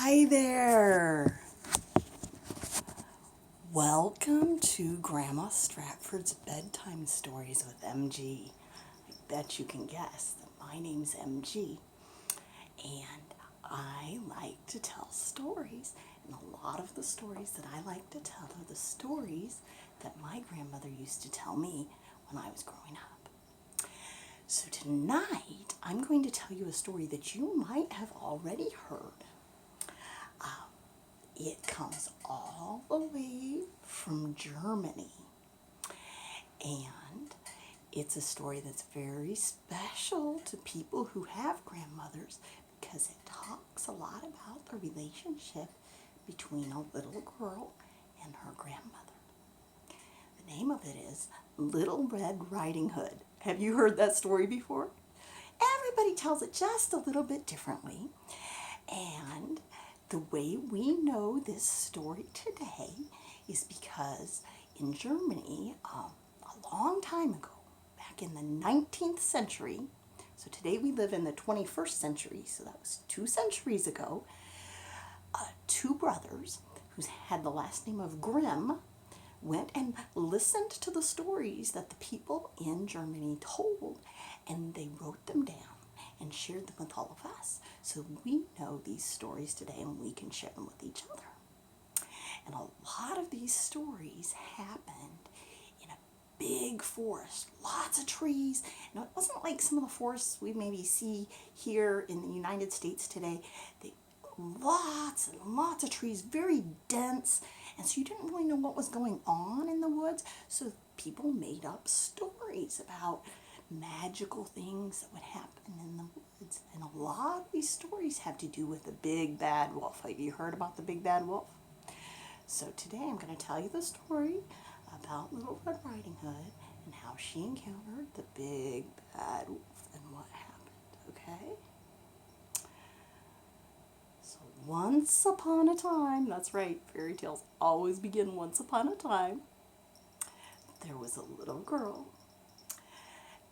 Hi there. Welcome to Grandma Stratford's Bedtime Stories with MG. I bet you can guess that my name's MG and I like to tell stories. And a lot of the stories that I like to tell are the stories that my grandmother used to tell me when I was growing up. So tonight I'm going to tell you a story that you might have already heard. It comes all the way from Germany. And it's a story that's very special to people who have grandmothers because it talks a lot about the relationship between a little girl and her grandmother. The name of it is Little Red Riding Hood. Have you heard that story before? Everybody tells it just a little bit differently. And the way we know this story today is because in Germany, a long time ago, back in the 19th century, so today we live in the 21st century, so that was 2 centuries ago, two brothers who had the last name of Grimm went and listened to the stories that the people in Germany told, and they wrote them down and shared them with all of us. So we know these stories today and we can share them with each other. And a lot of these stories happened in a big forest, lots of trees. Now, it wasn't like some of the forests we maybe see here in the United States today. Lots and lots of trees, very dense, and so you didn't really know what was going on in the woods. So people made up stories about magical things that would happen in the woods. And a lot of these stories have to do with the big bad wolf. Have you heard about the big bad wolf? So today I'm going to tell you the story about Little Red Riding Hood and how she encountered the big bad wolf and what happened, okay? So once upon a time, that's right, fairy tales always begin once upon a time, there was a little girl.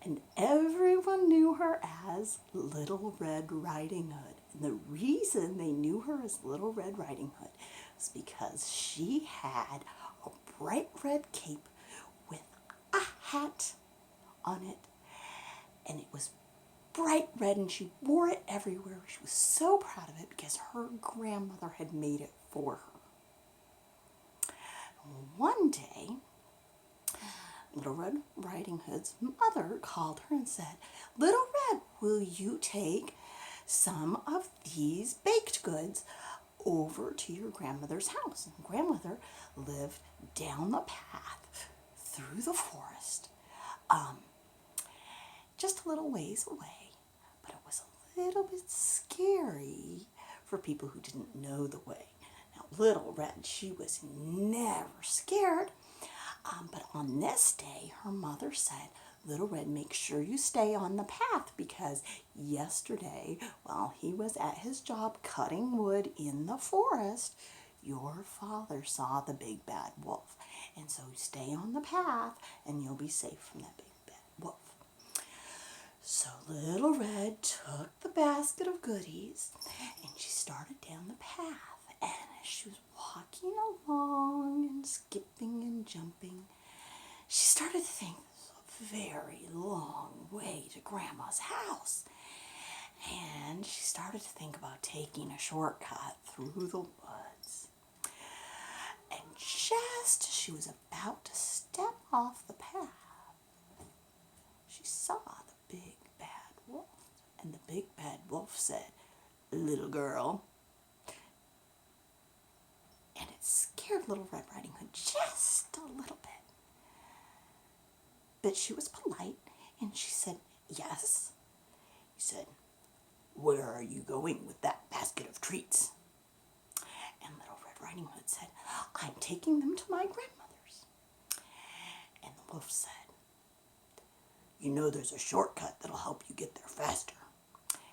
And everyone knew her as Little Red Riding Hood. And the reason they knew her as Little Red Riding Hood was because she had a bright red cape with a hat on it. And it was bright red and she wore it everywhere. She was so proud of it because her grandmother had made it for her. One day, Little Red Riding Hood's mother called her and said, "Little Red, will you take some of these baked goods over to your grandmother's house?" And grandmother lived down the path through the forest, just a little ways away, but it was a little bit scary for people who didn't know the way. Now, Little Red, she was never scared. But on this day, her mother said, "Little Red, make sure you stay on the path because yesterday, while he was at his job cutting wood in the forest, your father saw the big bad wolf. And so stay on the path and you'll be safe from that big bad wolf." So Little Red took the basket of goodies and she started down the path. And as she was walking along and skipping and jumping, she started to think this is a very long way to Grandma's house. And she started to think about taking a shortcut through the woods. And just as she was about to step off the path, she saw the big bad wolf. And the big bad wolf said, "Little girl." And it scared Little Red Riding Hood just a little bit. But she was polite and she said, "Yes." He said, "Where are you going with that basket of treats?" And Little Red Riding Hood said, "I'm taking them to my grandmother's." And the wolf said, "You know there's a shortcut that'll help you get there faster."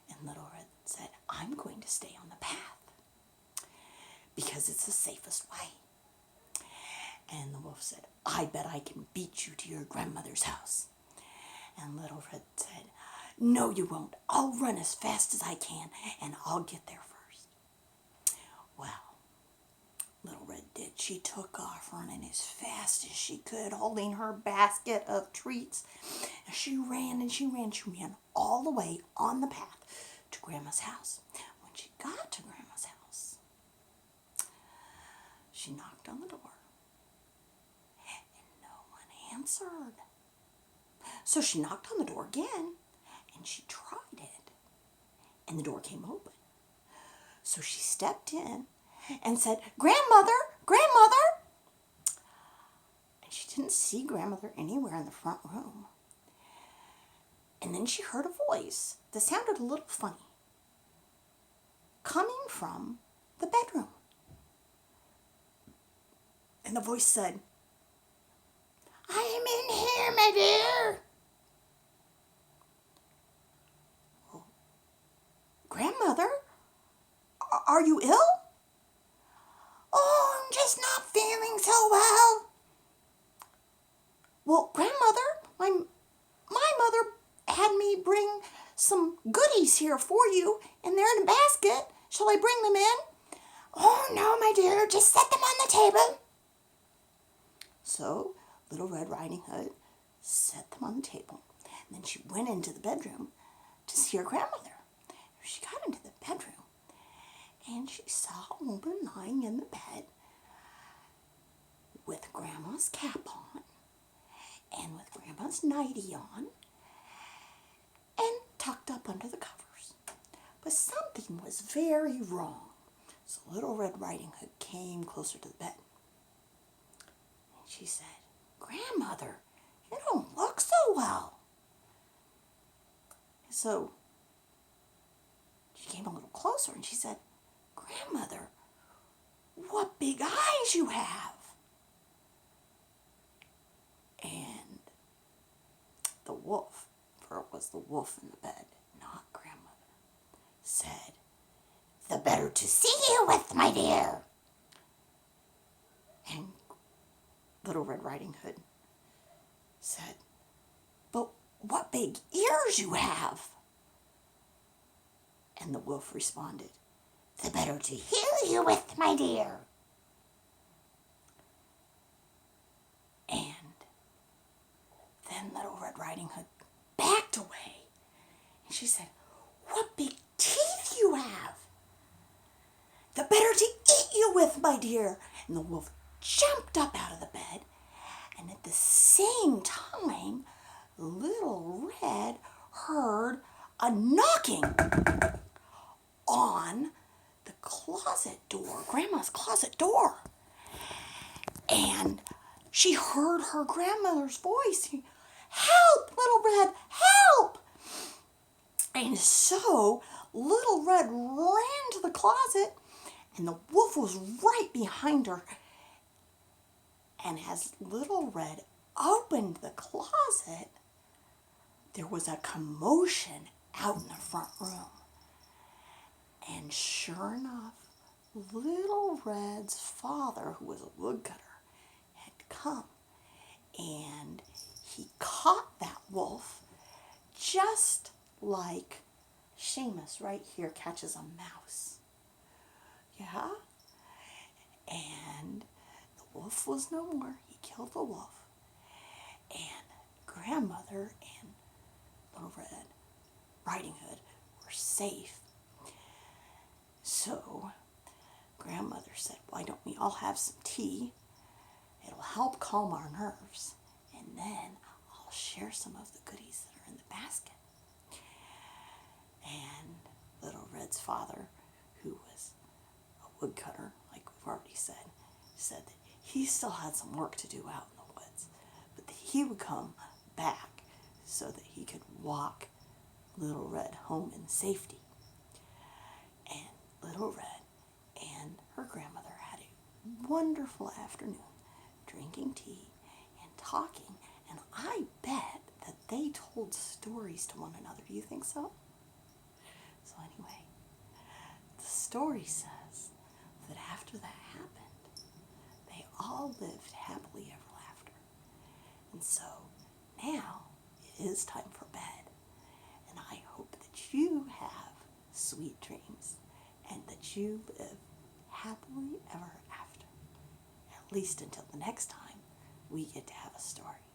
And Little Red said, "I'm going to stay on the path because it's the safest way." And the wolf said, "I bet I can beat you to your grandmother's house." And Little Red said, "No, you won't. I'll run as fast as I can and I'll get there first." did. She took off running as fast as she could, holding her basket of treats. And she ran and she ran. She ran all the way on the path to Grandma's house. When she got to Grandma's house, she knocked on the door. And no one answered. So she knocked on the door again, and she tried it. And the door came open. So she stepped in and said, "Grandmother, Grandmother!" And she didn't see Grandmother anywhere in the front room. And then she heard a voice that sounded a little funny, coming from the bedroom. And the voice said, "I am in here, my dear." "Well, Grandmother, are you ill?" "Oh, I'm just not feeling so well." "Well, Grandmother, my mother had me bring some goodies here for you, and they're in a basket. Shall I bring them in?" "Oh, no, my dear, just set them on the table." So Little Red Riding Hood set them on the table, and then she went into the bedroom to see her grandmother. She got into the bedroom, and she saw a woman lying in the bed with Grandma's cap on, and with Grandma's nightie on, and tucked up under the covers. But something was very wrong. So Little Red Riding Hood came closer to the bed. And she said, "Grandmother, you don't look so well." So she came a little closer and she said, "Grandmother, what big eyes you have." And the wolf, for it was the wolf in the bed, not Grandmother, said, "The better to see you with, my dear." And Little Red Riding Hood said, "But what big ears you have." And the wolf responded, "The better to hear you with, my dear." And then Little Red Riding Hood backed away, and she said, "What big teeth you have. The better to eat you with, my dear." And the wolf jumped up out of the bed, and at the same time, Little Red heard a knocking on the closet door, Grandma's closet door. And she heard her grandmother's voice, "Help, Little Red, help!" And so Little Red ran to the closet, and the wolf was right behind her. And as Little Red opened the closet, there was a commotion out in the front room. And sure enough, Little Red's father, who was a woodcutter, had come. And he caught that wolf just like Seamus right here catches a mouse. Yeah? And the wolf was no more. He killed the wolf. And Grandmother and Little Red Riding Hood were safe. So Grandmother said, "Why don't we all have some tea? It'll help calm our nerves. And then I'll share some of the goodies that are in the basket." And Little Red's father, who was a woodcutter, like we've already said that he still had some work to do out in the woods, but that he would come back so that he could walk Little Red home in safety. And Little Red and her grandmother had a wonderful afternoon drinking tea and talking, and I bet that they told stories to one another. Do you think so? So anyway, the story says that after that happened, they all lived happily ever after. And so now it is time for bed, and I hope that you have sweet dreams and that you live happily ever after. at least until the next time we get to have a story.